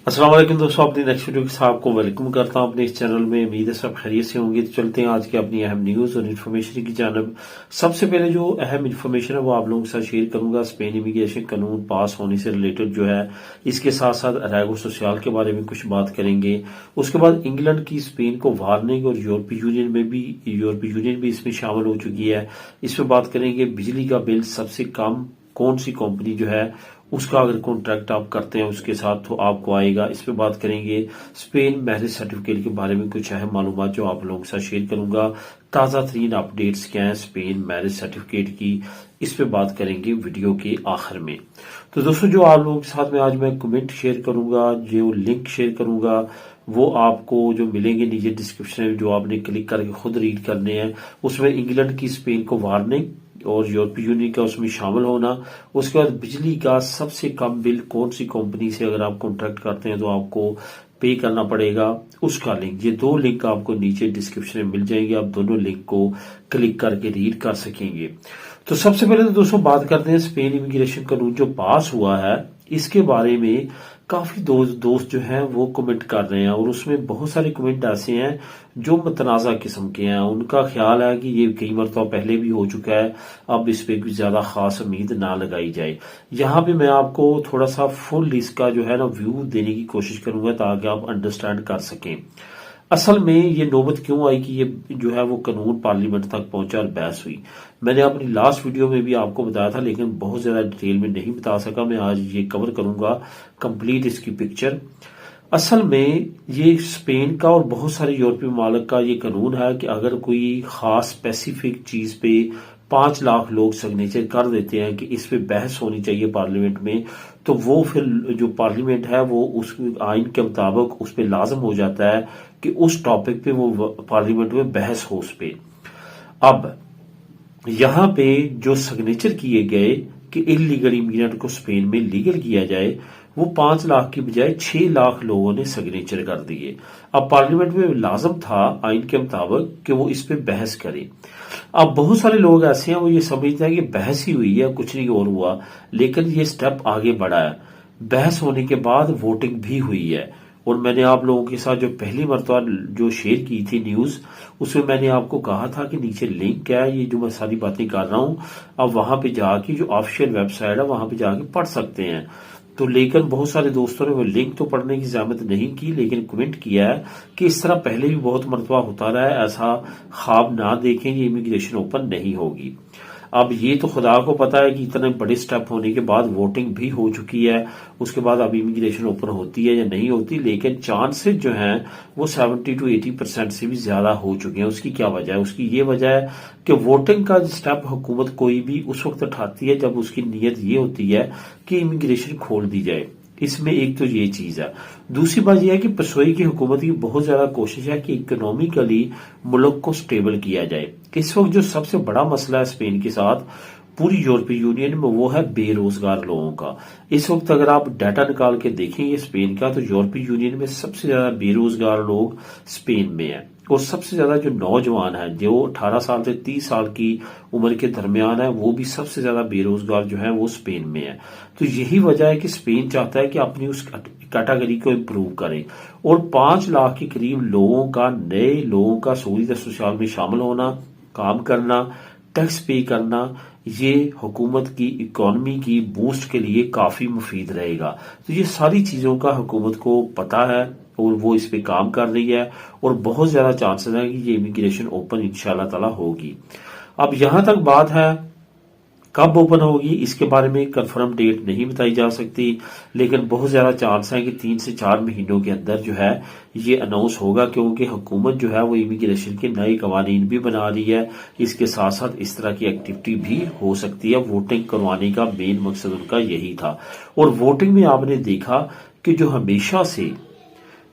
अस्सलाम वालेकुम दोस्तों, अपनी नेक्स्ट वीडियो के साथ आपको वेलकम करता हूं अपने इस चैनल में। उम्मीद है सब खैरियत से होंगे। तो चलते हैं आज की अपनी अहम न्यूज और इन्फॉर्मेशन की जानब। सबसे पहले जो अहम इन्फॉर्मेशन है वो आप लोगों के साथ शेयर करूंगा। स्पेन इमिग्रेशन कानून पास होने से रिलेटेड जो है, इसके साथ साथ अरागो सोशल के बारे में कुछ बात करेंगे। उसके बाद इंग्लैंड की स्पेन को वार्निंग और यूरोपीय यूनियन भी इसमें शामिल हो चुकी है। इस पर बात करेंगे। बिजली का बिल सबसे कम कौन सी कंपनी जो है उसका अगर कॉन्ट्रैक्ट आप करते हैं उसके साथ तो आपको आएगा। इस पे बात करेंगे। स्पेन मैरिज सर्टिफिकेट के बारे में कुछ अहम मालूमात जो आप लोगों के साथ शेयर करूंगा। ताज़ा तरीन अपडेट्स क्या हैं स्पेन मैरिज सर्टिफिकेट की, इस पे बात करेंगे वीडियो के आखिर में। तो दोस्तों, जो आप लोगों के साथ में आज मैं कमेंट शेयर करूंगा, जो लिंक शेयर करूंगा, वो आपको जो मिलेंगे नीचे डिस्क्रिप्शन में, जो आपने क्लिक करके खुद रीड करने हैं। उसमें इंग्लैंड की स्पेन को वार्निंग और यूरोपीय यूनियन का उसमें शामिल होना। उसके बाद बिजली का सबसे कम बिल कौन सी कंपनी से अगर आप कॉन्ट्रैक्ट करते हैं तो आपको पे करना पड़ेगा, उसका लिंक। ये दो लिंक आपको नीचे डिस्क्रिप्शन में मिल जाएंगे। आप दोनों लिंक को क्लिक करके रीड कर सकेंगे। तो सबसे पहले तो दोस्तों बात करते हैं स्पेन इमिग्रेशन कानून जो पास हुआ है, इसके बारे में काफी दोस्त जो हैं वो कमेंट कर रहे हैं। और उसमें बहुत सारे कमेंट ऐसे हैं जो मतनाज़ा किस्म के हैं। उनका ख्याल है कि ये कई मरतबा पहले भी हो चुका है, अब इस पे कुछ ज्यादा खास उम्मीद ना लगाई जाए। यहाँ पे मैं आपको थोड़ा सा फुल इसका जो है ना व्यू देने की कोशिश करूंगा ताकि आप अंडरस्टैंड कर सकें असल में ये नौबत क्यों आई कि ये जो है वो कानून पार्लियामेंट तक पहुंचा और बहस हुई। मैंने अपनी लास्ट वीडियो में भी आपको बताया था, लेकिन बहुत ज्यादा डिटेल में नहीं बता सका। मैं आज ये कवर करूंगा कंप्लीट इसकी पिक्चर। असल में ये स्पेन का और बहुत सारे यूरोपीय ममालिक का ये कानून है कि अगर कोई खास स्पेसिफिक चीज पे 5 लाख लोग सिग्नेचर कर देते हैं कि इस पे बहस होनी चाहिए पार्लियामेंट में, तो वो फिर जो पार्लियामेंट है वो उस आइन के मुताबिक उस पर लाजम हो जाता है कि उस टॉपिक पे वो पार्लियामेंट में बहस हो उस पे। अब यहाँ पे जो सिग्नेचर किए गए कि इलीगल इमिग्रेंट को स्पेन में लीगल किया जाए, वो 5 लाख की बजाय 6 लाख लोगों ने सिग्नेचर कर दिए। अब पार्लियामेंट में लाजम था आइन के मुताबिक कि वो इस पे बहस करे। अब बहुत सारे लोग ऐसे हैं वो ये समझते हैं कि बहस ही हुई है, कुछ नहीं और हुआ, लेकिन ये स्टेप आगे बढ़ा है। बहस होने के बाद वोटिंग भी हुई है। और मैंने आप लोगों के साथ जो पहली मरतबा जो शेयर की थी न्यूज, उसमें मैंने आपको कहा था कि नीचे लिंक है, ये जो मैं सारी बातें कर रहा हूं, अब वहां पे जाके जो ऑफिशियल वेबसाइट है वहां पे जाके पढ़ सकते हैं। तो लेकिन बहुत सारे दोस्तों ने वो लिंक तो पढ़ने की जहमत नहीं की, लेकिन कमेंट किया है कि इस तरह पहले भी बहुत मरतबा होता रहा है, ऐसा ख्वाब ना देखें, ये इमिग्रेशन ओपन नहीं होगी। अब ये तो खुदा को पता है कि इतने बड़े स्टेप होने के बाद वोटिंग भी हो चुकी है, उसके बाद अब इमिग्रेशन ओपन होती है या नहीं होती, लेकिन चांसेस जो हैं वो 70 to 80% से भी ज्यादा हो चुके हैं। उसकी क्या वजह है? उसकी ये वजह है कि वोटिंग का स्टेप हुकूमत कोई भी उस वक्त उठाती है जब उसकी नीयत ये होती है कि इमिग्रेशन खोल दी जाए। इसमें एक तो ये चीज है। दूसरी बात यह है कि पसोई की हुकूमत की बहुत ज्यादा कोशिश है कि इकोनॉमिकली मुल्क को स्टेबल किया जाए। इस वक्त जो सबसे बड़ा मसला है स्पेन के साथ पूरी यूरोपीय यूनियन में, वो है बेरोजगार लोगों का। इस वक्त अगर आप डाटा निकाल के देखेंगे स्पेन का, तो यूरोपीय यूनियन में सबसे ज्यादा बेरोजगार लोग स्पेन में हैं। और सबसे ज्यादा जो नौजवान है, जो 18 साल से 30 साल की उम्र के दरमियान है, वो भी सबसे ज्यादा बेरोजगार जो है वो स्पेन में है। तो यही वजह है कि स्पेन चाहता है कि अपनी उस कैटेगरी को इम्प्रूव करे। और 5 लाख के करीब लोगों का, नए लोगों का सहूलियत सोशल में शामिल होना, काम करना, टैक्स पे करना, ये हुकूमत की इकोनॉमी की बूस्ट के लिए काफी मुफीद रहेगा। तो ये सारी चीजों का हुकूमत को पता है और वो इस पे काम कर रही है। और बहुत ज्यादा चांसेस है कि ये इमिग्रेशन ओपन इंशाल्लाह ताला होगी। अब यहां तक बात है कब ओपन होगी, इसके बारे में कंफर्म डेट नहीं बताई जा सकती, लेकिन बहुत ज्यादा चांस है कि 3 से 4 महीनों के अंदर जो है ये अनाउंस होगा, क्योंकि हुकूमत जो है वो इमिग्रेशन के नए कवानीन भी बना रही है। इसके साथ साथ इस तरह की एक्टिविटी भी हो सकती है। वोटिंग करवाने का मेन मकसद उनका यही था। और वोटिंग में आपने देखा कि जो हमेशा से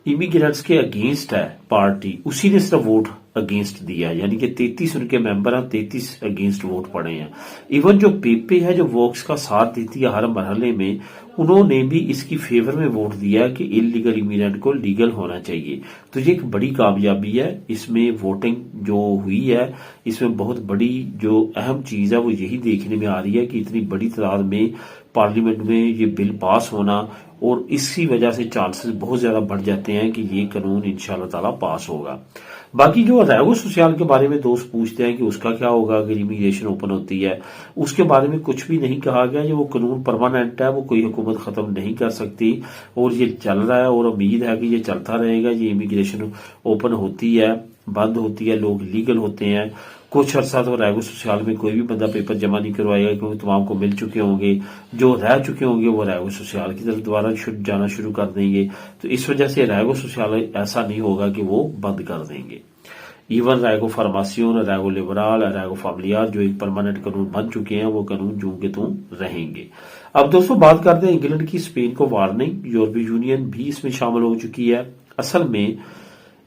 इमिग्रेंट्स के अगेंस्ट है पार्टी, उसी ने सिर्फ वोट अगेंस्ट दिया है, यानी कि 33 उनके मेंबर हैं, 33 अगेंस्ट वोट पड़े हैं। इवन जो पेपे है जो वोक्स का साथ देती है हर मरहले में, उन्होंने भी इसकी फेवर में वोट दिया कि इलीगल इमिग्रेंट को लीगल होना चाहिए। तो ये एक बड़ी कामयाबी है। इसमें वोटिंग जो हुई है, इसमें बहुत बड़ी जो अहम चीज है वो यही देखने में आ रही है कि इतनी बड़ी तादाद में पार्लियामेंट में ये बिल पास होना और इसी वजह से चांसेस बहुत ज़्यादा बढ़ जाते हैं कि ये कानून इंशाल्लाह ताला पास होगा। बाकी जो रैगो सोशल के बारे में दोस्त पूछते हैं कि उसका क्या होगा अगर इमिग्रेशन ओपन होती है, उसके बारे में कुछ भी नहीं कहा गया। ये वो कानून परमानेंट है, वो कोई हुकूमत ख़त्म नहीं कर सकती और ये चल रहा है और उम्मीद है कि ये चलता रहेगा। ये इमिग्रेशन ओपन होती है, बंद होती है, लोग लीगल होते हैं। कुछ अर्सा तो रैगो सोशल में कोई भी बंदा पेपर जमा नहीं करवाएगा क्योंकि तमाम को मिल चुके होंगे। जो रह चुके होंगे वो रैगो सोशल की तरफ दोबारा जाना शुरू कर देंगे। तो इस वजह से रैगो सोशल ऐसा नहीं होगा कि वो बंद कर देंगे। इवन रैगो फार्मासियोन, रैगो लिबराल, रैगो फैमिलियार जो एक परमानेंट कानून बन चुके हैं वो कानून जूं के तूं रहेंगे। अब दोस्तों बात करते हैं इंग्लैंड की। स्पेन को वार्निंग, यूरोपीय यूनियन भी इसमें शामिल हो चुकी है। असल में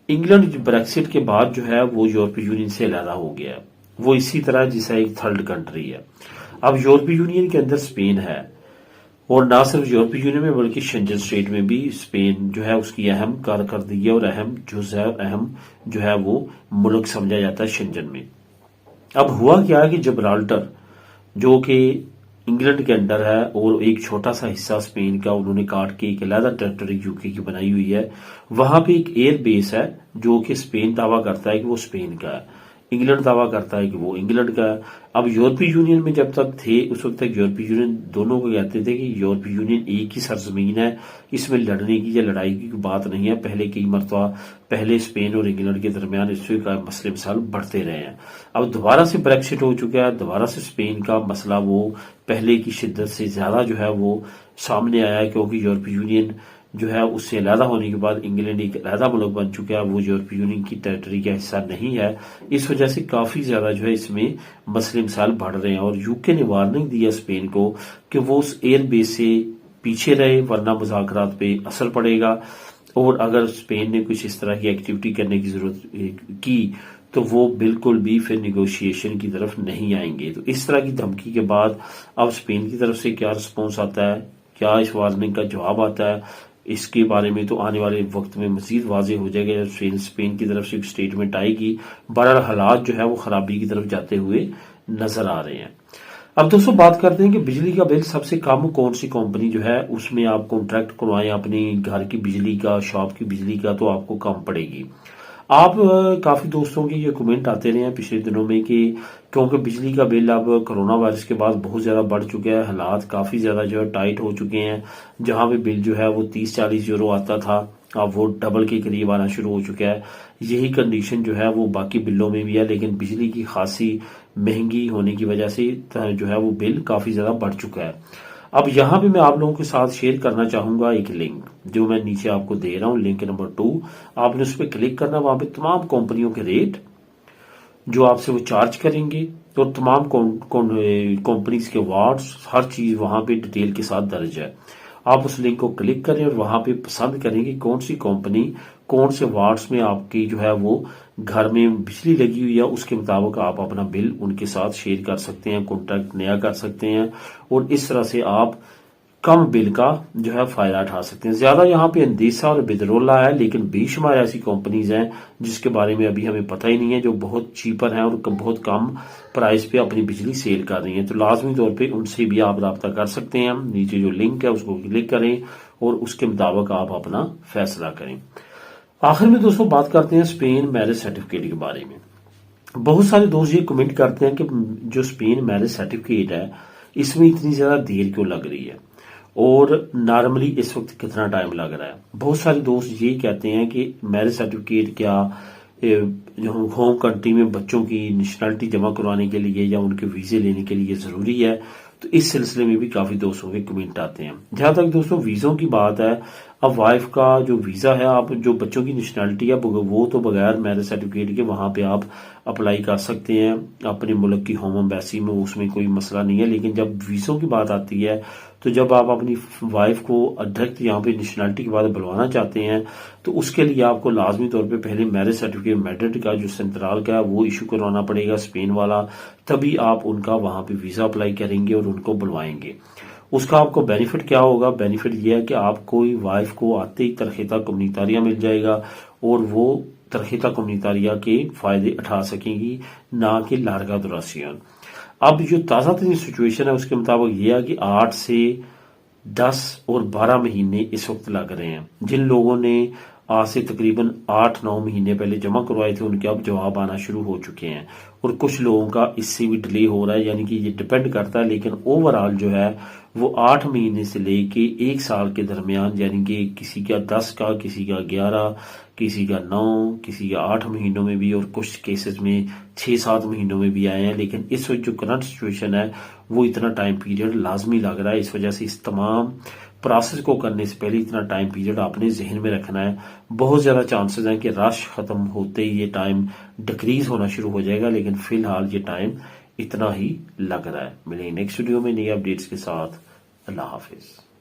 इंग्लैंड ब्रेक्सिट के बाद जो है वो यूरोपीय यूनियन से अलग हो गया है। वो इसी तरह जैसा एक थर्ड कंट्री है। अब यूरोपीय यूनियन के अंदर स्पेन है और ना सिर्फ यूरोपीय यूनियन में बल्कि शेंजन स्टेट में भी स्पेन जो है उसकी अहम कारकर्दगी है और अहम जुज़ है, अहम जो है वो मुल्क समझा जाता है शेंजन में। अब हुआ क्या है कि जबराल्टर जो कि इंग्लैंड के अंडर है और एक छोटा सा हिस्सा स्पेन का उन्होंने काट के एक अलहदा टेरिटरी यूके की बनाई हुई है। वहां पे एक एयर बेस है जो कि स्पेन दावा करता है कि वो स्पेन का है, इंग्लैंड दावा करता है कि वो इंग्लैंड का है। अब यूरोपीय यूनियन में जब तक थे उस वक्त तक यूरोपीय यूनियन दोनों को कहते थे कि यूरोपीय यूनियन एक ही सरजमीन है, इसमें लड़ने की या लड़ाई की बात नहीं है। पहले कई मरतबा पहले स्पेन और इंग्लैंड के दरमियान इससे का मसले मसाल बढ़ते रहे हैं। अब दोबारा से ब्रेक्सिट हो चुका है, दोबारा से स्पेन का मसला वो पहले की शिद्दत से ज्यादा जो है वो सामने आया है क्योंकि यूरोपीय यूनियन जो है उससे अलहदा होने के बाद इंग्लैंड एक अलहदा मुल्क बन चुका है, वो यूरोपीय यूनियन की टेरिटरी का हिस्सा नहीं है। इस वजह से काफी ज्यादा जो है इसमें मसले मसाल बढ़ रहे हैं और यूके ने वार्निंग दी है स्पेन को कि वो उस एयर बेस से पीछे रहे वरना मुज़ाकरात पे असर पड़ेगा और अगर स्पेन ने कुछ इस तरह की एक्टिविटी करने की जरूरत की तो वो बिल्कुल भी फिर निगोशिएशन की तरफ नहीं आएंगे। तो इस तरह की धमकी के बाद अब स्पेन की तरफ से क्या रिस्पॉन्स आता है, क्या इस वार्निंग का जवाब आता है, इसके बारे में तो आने वाले वक्त में मजीद वाजे हो जाएगा जब स्पेन की तरफ से एक स्टेटमेंट आएगी। बहरहाल हालात जो है वो खराबी की तरफ जाते हुए नजर आ रहे हैं। अब दोस्तों बात करते हैं कि बिजली का बिल सबसे कम कौन सी कंपनी जो है उसमें आप कॉन्ट्रैक्ट करवाएं अपनी घर की बिजली का, शॉप की बिजली का, तो आपको कम पड़ेगी। आप काफी दोस्तों के ये कमेंट आते रहे हैं पिछले दिनों में कि क्योंकि बिजली का बिल अब कोरोना वायरस के बाद बहुत ज्यादा बढ़ चुका है, हालात काफी ज्यादा जो है टाइट हो चुके हैं। जहां पे बिल जो है वो 30-40 यूरो आता था अब वो डबल के करीब आना शुरू हो चुका है। यही कंडीशन जो है वो बाकी बिलों में भी है, लेकिन बिजली की खासी महंगी होने की वजह से जो है वो बिल काफी ज्यादा बढ़ चुका है। अब यहाँ पे मैं आप लोगों के साथ शेयर करना चाहूंगा एक लिंक जो मैं नीचे आपको दे रहा हूँ, लिंक नंबर 2। आपने उस पर क्लिक करना, वहां पे तमाम कंपनियों के रेट जो आपसे वो चार्ज करेंगे और तमाम कंपनीज के वार्ड्स हर चीज वहां पे डिटेल के साथ दर्ज है। आप उस लिंक को क्लिक करें और वहां पे पसंद करें कि कौन सी कंपनी कौन से वार्ड्स में आपकी जो है वो घर में बिजली लगी हुई है, उसके मुताबिक आप अपना बिल उनके साथ शेयर कर सकते हैं, कॉन्ट्रैक्ट नया कर सकते हैं और इस तरह से आप कम बिल का जो है फायदा उठा सकते हैं। ज्यादा यहाँ पे अंदेसा और बिदरोला है, लेकिन बेशुमार ऐसी कंपनीज हैं जिसके बारे में अभी हमें पता ही नहीं है, जो बहुत चीपर हैं और बहुत कम प्राइस पे अपनी बिजली सेल कर रही हैं। तो लाजमी तौर पे उनसे भी आप रब्ता कर सकते हैं। नीचे जो लिंक है उसको क्लिक करें और उसके मुताबिक आप अपना फैसला करें। आखिर में दोस्तों बात करते हैं स्पेन मैरिज सर्टिफिकेट के बारे में। बहुत सारे दोस्त ये कमेंट करते हैं कि जो स्पेन मैरिज सर्टिफिकेट है इसमें इतनी ज्यादा देर क्यों लग रही है और नॉर्मली इस वक्त कितना टाइम लग रहा है। बहुत सारे दोस्त ये कहते हैं कि मैरिज सर्टिफिकेट क्या होम कंट्री में बच्चों की नेशनलिटी जमा करवाने के लिए या उनके वीजे लेने के लिए जरूरी है। तो इस सिलसिले में भी काफी दोस्तों के कमेंट आते हैं। जहां तक दोस्तों वीजों की बात है, अब वाइफ का जो वीजा है, आप जो बच्चों की नेशनलिटी है वो तो बगैर मैरिज सर्टिफिकेट के वहां पे आप अप्लाई कर सकते हैं अपने मुल्क की होम एम्बेसी में, उसमें कोई मसला नहीं है। लेकिन जब वीजों की बात आती है तो जब आप अपनी वाइफ को डायरेक्ट यहाँ पे नेशनलिटी के बाद बुलवाना चाहते हैं तो उसके लिए आपको लाजमी तौर पे पहले मैरिज सर्टिफिकेट मैड्रिड का जो सेंट्रल का है वो इशू करवाना पड़ेगा, स्पेन वाला, तभी आप उनका वहां पे वीजा अप्लाई करेंगे और उनको बुलवाएंगे। उसका आपको बेनिफिट क्या होगा? बेनिफिट ये है कि आपको वाइफ को आते ही तरखेता कम्युनितारिया मिल जाएगा और वो तरखेता कम्युनितारिया के फायदे उठा सकेंगी, ना कि लार्गा दुरासियन। अब जो ताज़ा तरीन सिचुएशन है उसके मुताबिक ये है कि 8 से 10 और 12 महीने इस वक्त लग रहे हैं। जिन लोगों ने आज से तकरीबन 8-9 महीने पहले जमा करवाए थे उनके अब जवाब आना शुरू हो चुके हैं और कुछ लोगों का इससे भी डिले हो रहा है, यानी कि ये डिपेंड करता है। लेकिन ओवरऑल जो है वो 8 महीने से लेके 1 साल के दरमियान, यानी कि किसी का 10 का, किसी का 11, किसी का 9, किसी का 8 महीनों में भी और कुछ केसेस में 6-7 महीनों में भी आए हैं। लेकिन इस वक्त जो करंट सिचुएशन है वो इतना टाइम पीरियड लाजमी लग रहा है। इस वजह से इस तमाम प्रोसेस को करने से पहले इतना टाइम पीरियड आपने जहन में रखना है। बहुत ज़्यादा चांसेस हैं कि रश ख़त्म होते ही ये टाइम डिक्रीज होना शुरू हो जाएगा, लेकिन फ़िलहाल ये टाइम इतना ही लग रहा है। मिलेंगे नेक्स्ट वीडियो में नई अपडेट्स के साथ। अल्लाह हाफिज़।